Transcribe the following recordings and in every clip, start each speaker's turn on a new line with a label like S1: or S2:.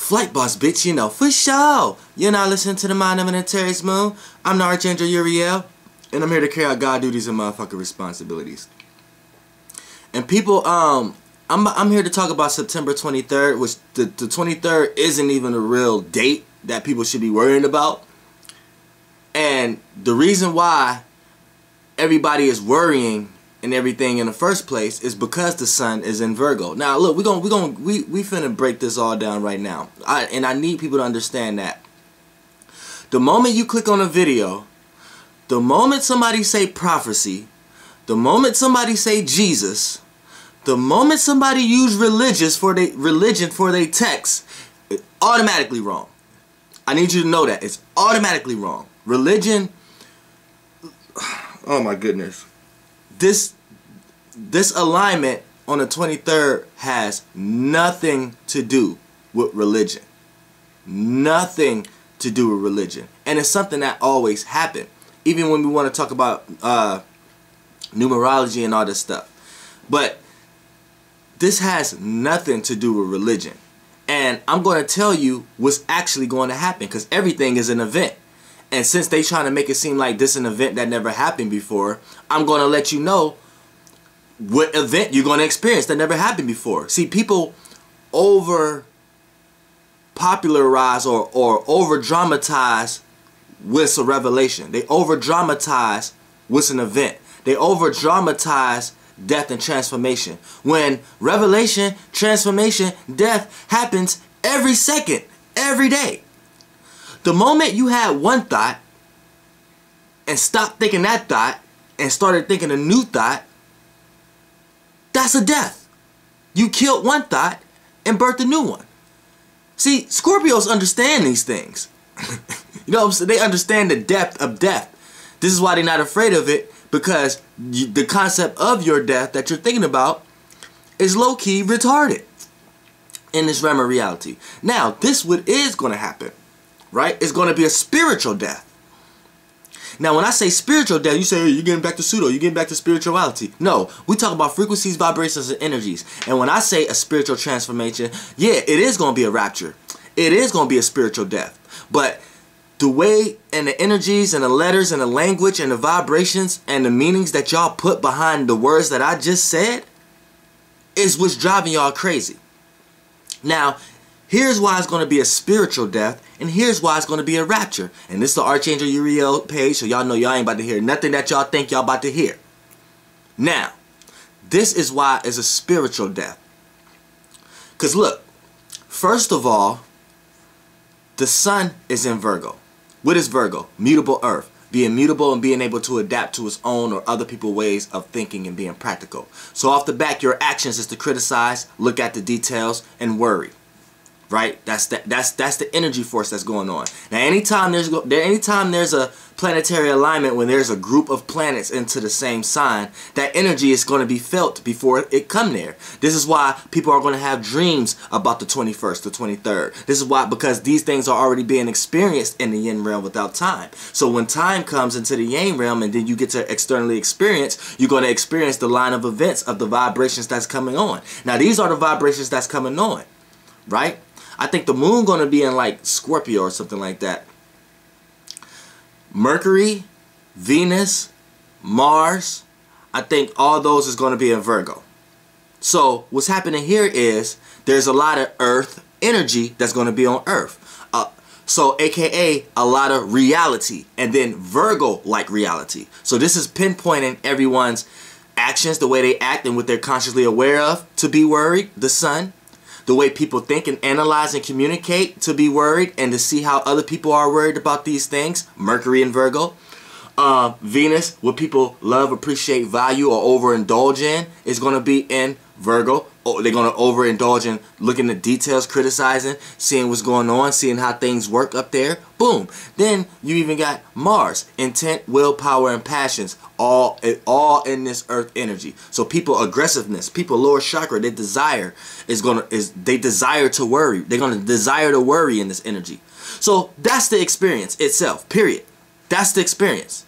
S1: Flight boss, bitch, you know, for sure. You're not listening to the Mind of an Antares Moon. I'm the Archangel URIEL, and I'm here to carry out God duties and motherfucking responsibilities. And people, I'm here to talk about September 23rd, which the 23rd isn't even a real date that people should be worrying about. And the reason why everybody is worrying and everything in the first place is because the sun is in Virgo. Now look, we finna break this all down right now. I need people to understand that the moment you click on a video, the moment somebody say prophecy, the moment somebody say Jesus, the moment somebody use religion for their text, it's automatically wrong. I need you to know that it's automatically wrong. Religion, oh my goodness. This alignment on the 23rd has nothing to do with religion. Nothing to do with religion. And it's something that always happened. Even when we want to talk about numerology and all this stuff. But this has nothing to do with religion. And I'm going to tell you what's actually going to happen, because everything is an event. And since they trying to make it seem like this is an event that never happened before, I'm going to let you know what event you're going to experience that never happened before. See, people over popularize or over dramatize what's a revelation. They over dramatize what's an event. They over dramatize death and transformation. When revelation, transformation, death happens every second, every day. The moment you had one thought and stopped thinking that thought and started thinking a new thought, that's a death. You killed one thought and birthed a new one. See, Scorpios understand these things. You know what I'm saying? They understand the depth of death. This is why they're not afraid of it, because the concept of your death that you're thinking about is low-key retarded in this realm of reality. Now, this what is going to happen, right? It's going to be a spiritual death. Now, when I say spiritual death, you say, hey, you're getting back to pseudo, you're getting back to spirituality. No, we talk about frequencies, vibrations, and energies. And when I say a spiritual transformation, yeah, it is going to be a rapture. It is going to be a spiritual death. But the way and the energies and the letters and the language and the vibrations and the meanings that y'all put behind the words that I just said is what's driving y'all crazy. Now, here's why it's going to be a spiritual death, and here's why it's going to be a rapture. And this is the Archangel URIEL page, so y'all know y'all ain't about to hear nothing that y'all think y'all about to hear. Now, this is why it's a spiritual death. Because look, first of all, the sun is in Virgo. What is Virgo? Mutable earth. Being mutable and being able to adapt to its own or other people's ways of thinking and being practical. So off the back, your actions is to criticize, look at the details, and worry. Right? That's the energy force that's going on. Now, anytime there's a planetary alignment, when there's a group of planets into the same sign, that energy is going to be felt before it come there. This is why people are going to have dreams about the 21st, the 23rd. This is why, because these things are already being experienced in the yin realm without time. So when time comes into the yang realm and then you get to externally experience, you're going to experience the line of events of the vibrations that's coming on. Now, these are the vibrations that's coming on, right? I think the moon going to be in like Scorpio or something like that. Mercury, Venus, Mars, I think all those is going to be in Virgo. So what's happening here is there's a lot of earth energy that's going to be on earth. So aka a lot of reality, and then Virgo like reality. So this is pinpointing everyone's actions, the way they act and what they're consciously aware of to be worried, the sun. The way people think and analyze and communicate to be worried, and to see how other people are worried about these things, Mercury and Virgo. Venus, what people love, appreciate, value, or overindulge in, is going to be in Virgo. Oh, they're going to overindulge in looking at details, criticizing, seeing what's going on, seeing how things work up there. Boom. Then you even got Mars, intent, willpower, and passions, all in this earth energy. So people aggressiveness, people lower chakra, they desire they desire to worry. They're going to desire to worry in this energy. So that's the experience itself. Period. That's the experience.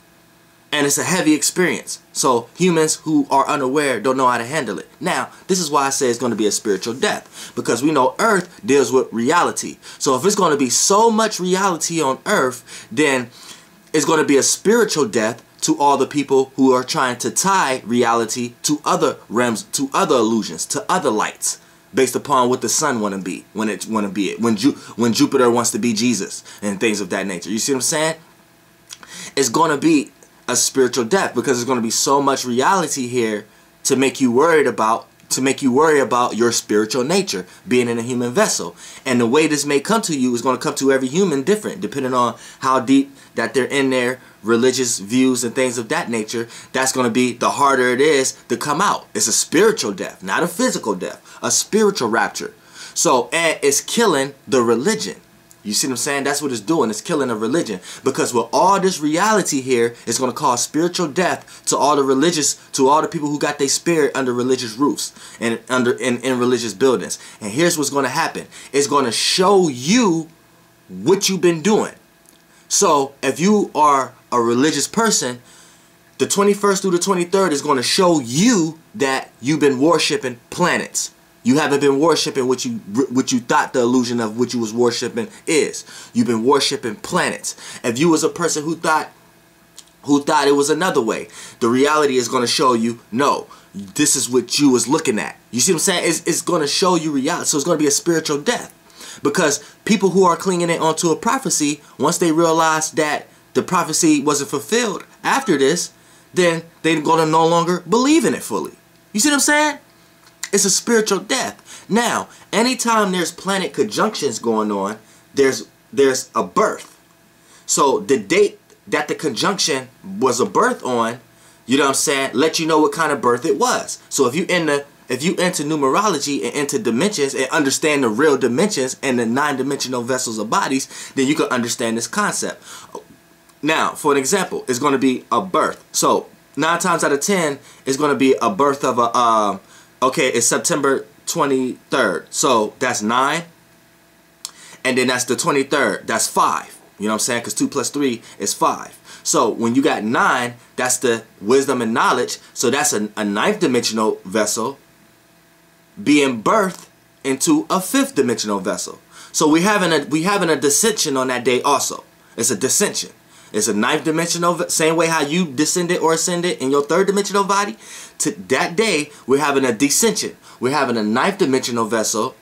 S1: And it's a heavy experience. So humans who are unaware don't know how to handle it. Now, this is why I say it's going to be a spiritual death. Because we know Earth deals with reality. So if it's going to be so much reality on Earth, then it's going to be a spiritual death to all the people who are trying to tie reality to other realms, to other illusions, to other lights, based upon what the sun want to be, when Jupiter wants to be Jesus and things of that nature. You see what I'm saying? It's going to be a spiritual death because there's going to be so much reality here to make you worried about your spiritual nature being in a human vessel. And the way this may come to you is going to come to every human different, depending on how deep that they're in their religious views and things of that nature. That's going to be the harder it is to come out. It's a spiritual death, not a physical death, a spiritual rapture. So, and it's killing the religion. You see what I'm saying? That's what it's doing. It's killing a religion. Because with all this reality here, it's going to cause spiritual death to all the people who got their spirit under religious roofs and in religious buildings. And here's what's going to happen. It's going to show you what you've been doing. So if you are a religious person, the 21st through the 23rd is going to show you that you've been worshiping planets. You haven't been worshiping what you thought the illusion of what you was worshiping is. You've been worshiping planets. If you was a person who thought it was another way, the reality is going to show you, no, this is what you was looking at. You see what I'm saying? It's going to show you reality. So it's going to be a spiritual death. Because people who are clinging it onto a prophecy, once they realize that the prophecy wasn't fulfilled after this, then they're going to no longer believe in it fully. You see what I'm saying? It's a spiritual death. Now, anytime there's planet conjunctions going on, there's a birth. So the date that the conjunction was a birth on, you know what I'm saying, let you know what kind of birth it was. So if you into numerology and into dimensions and understand the real dimensions and the 9-dimensional vessels of bodies, then you can understand this concept. Now, for an example, it's going to be a birth. So 9 times out of 10, it's going to be a birth of a okay, it's September 23rd. So that's 9. And then that's the 23rd. That's 5. You know what I'm saying? Because 2 plus 3 is 5. So when you got 9, that's the wisdom and knowledge. So that's a 9th dimensional vessel being birthed into a 5th dimensional vessel. So we having a dissension on that day also. It's a dissension. It's a 9th dimensional, same way how you descended or ascended in your 3rd dimensional body. To that day, we're having a descension. We're having a 9th dimensional vessel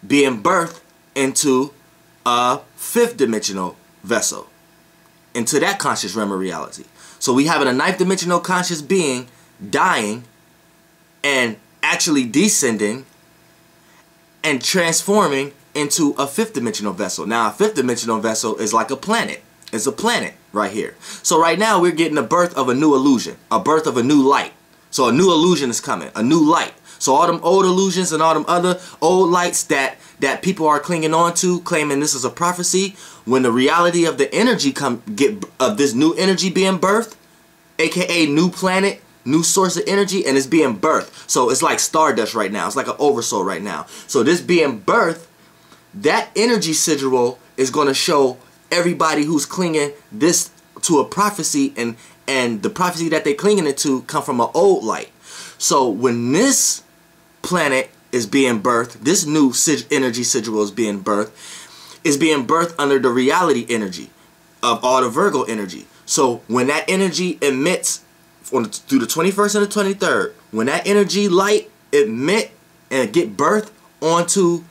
S1: being birthed into a 5th dimensional vessel, into that conscious realm of reality. So we having a 9th dimensional conscious being dying and actually descending and transforming into a 5th dimensional vessel. Now, a 5th dimensional vessel is like a planet. It's a planet right here. So right now we're getting the birth of a new illusion, a birth of a new light. So a new illusion is coming, a new light. So all them old illusions and all them other old lights that people are clinging on to, claiming this is a prophecy, when the reality of the energy of this new energy being birthed, aka new planet, new source of energy, and it's being birthed. So it's like stardust right now. It's like an oversoul right now. So this being birthed, that energy sigil is going to show everybody who's clinging this to a prophecy, and the prophecy that they're clinging it to come from an old light. So when this planet is being birthed, this new energy sigil is being birthed under the reality energy of all the Virgo energy. So when that energy emits through the 21st and the 23rd, when that energy light emit and get birthed onto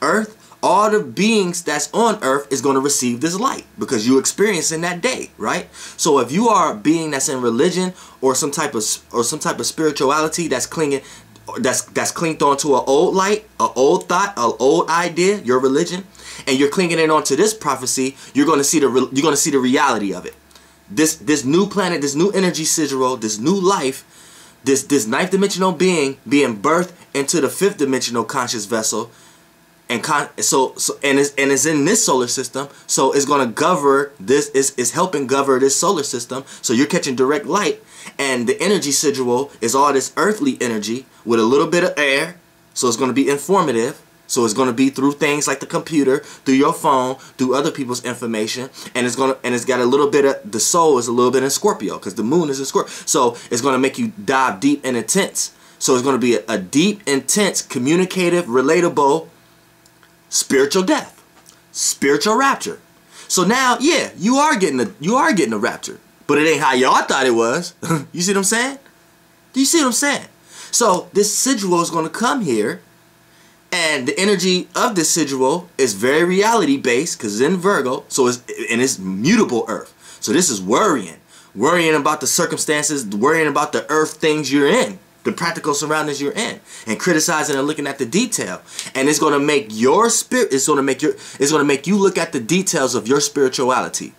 S1: Earth, all the beings that's on Earth is going to receive this light because you're experiencing that day, right? So if you are a being that's in religion or some type of spirituality that's clinging onto an old light, an old thought, an old idea, your religion, and you're clinging in onto this prophecy, you're going to see the reality of it. This new planet, this new energy sigil, this new life, this 9th dimensional being birthed into the 5th dimensional conscious vessel, and it's in this solar system, so it's going to govern this, is helping govern this solar system. So you're catching direct light, and the energy sigil is all this earthly energy with a little bit of air, so it's going to be informative. So it's going to be through things like the computer, through your phone, through other people's information, and it's got a little bit of, the soul is a little bit in Scorpio because the moon is in Scorpio. So it's going to make you dive deep and intense. So it's going to be a deep, intense, communicative, relatable spiritual death, spiritual rapture. So now, yeah, you are getting a rapture, but it ain't how y'all thought it was. You see what I'm saying? Do you see what I'm saying? So this sigil is going to come here. And the energy of this sigil is very reality based because it's in Virgo, so it's mutable earth. So this is worrying about the circumstances, worrying about the earth things you're in, the practical surroundings you're in, and criticizing and looking at the detail. And it's going to make your spirit, it's going to make you look at the details of your spirituality.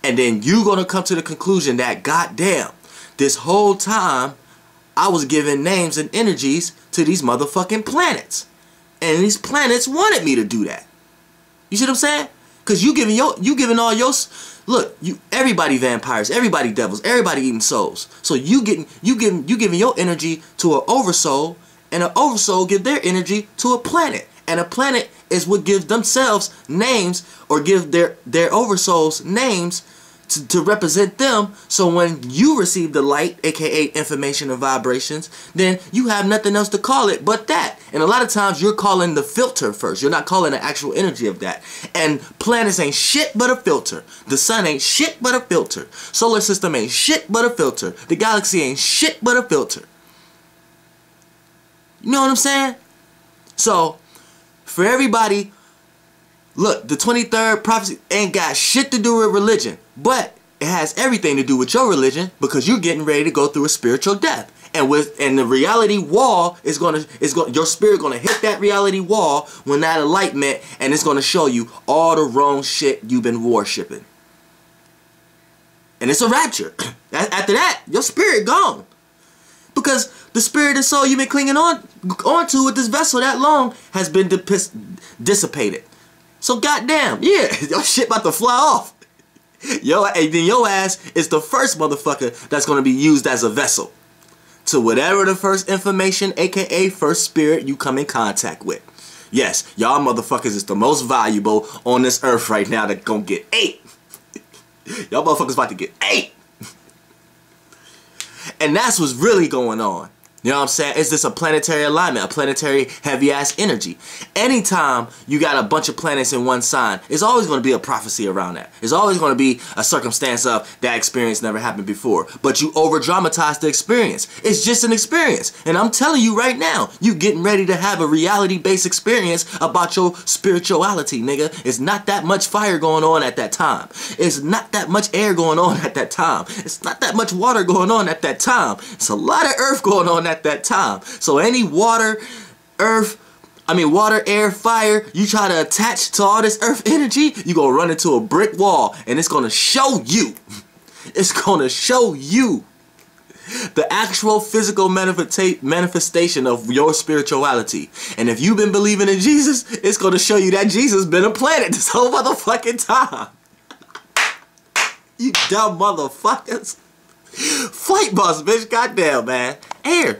S1: And then you're going to come to the conclusion that, goddamn, this whole time I was giving names and energies to these motherfucking planets. And these planets wanted me to do that. You see what I'm saying? Because you giving all your, look, everybody vampires, everybody devils, everybody eating souls. So you giving your energy to an oversoul, and an oversoul give their energy to a planet. And a planet is what gives themselves names, or give their oversouls names to represent them. So when you receive the light, aka information and vibrations, then you have nothing else to call it but that. And a lot of times you're calling the filter first. You're not calling the actual energy of that. And planets ain't shit but a filter. The sun ain't shit but a filter. Solar system ain't shit but a filter. The galaxy ain't shit but a filter. You know what I'm saying? So for everybody, look, the 23rd prophecy ain't got shit to do with religion, but it has everything to do with your religion, because you're getting ready to go through a spiritual death. And the reality wall your spirit gonna hit that reality wall when that enlightenment, and it's gonna show you all the wrong shit you've been worshiping. And it's a rapture. After that, your spirit gone. Because the spirit and soul you've been clinging onto with this vessel that long has been dissipated. So goddamn, yeah, your shit about to fly off. And then your ass is the first motherfucker that's gonna be used as a vessel to whatever the first information, aka first spirit, you come in contact with. Yes, y'all motherfuckers is the most valuable on this earth right now that gonna get ate. Y'all motherfuckers about to get ate. And that's what's really going on. You know what I'm saying? It's just a planetary alignment, a planetary heavy-ass energy. Anytime you got a bunch of planets in one sign, it's always going to be a prophecy around that. It's always going to be a circumstance of that experience never happened before. But you over-dramatize the experience. It's just an experience. And I'm telling you right now, you getting ready to have a reality-based experience about your spirituality, nigga. It's not that much fire going on at that time. It's not that much air going on at that time. It's not that much water going on at that time. It's a lot of earth going on at that time. So any water, air, fire, you try to attach to all this earth energy, you gonna run into a brick wall, and it's gonna show you. It's gonna show you the actual physical manifestation of your spirituality. And if you've been believing in Jesus, it's gonna show you that Jesus been a planet this whole motherfucking time. You dumb motherfuckers. Flight bus, bitch. Goddamn, man. Air.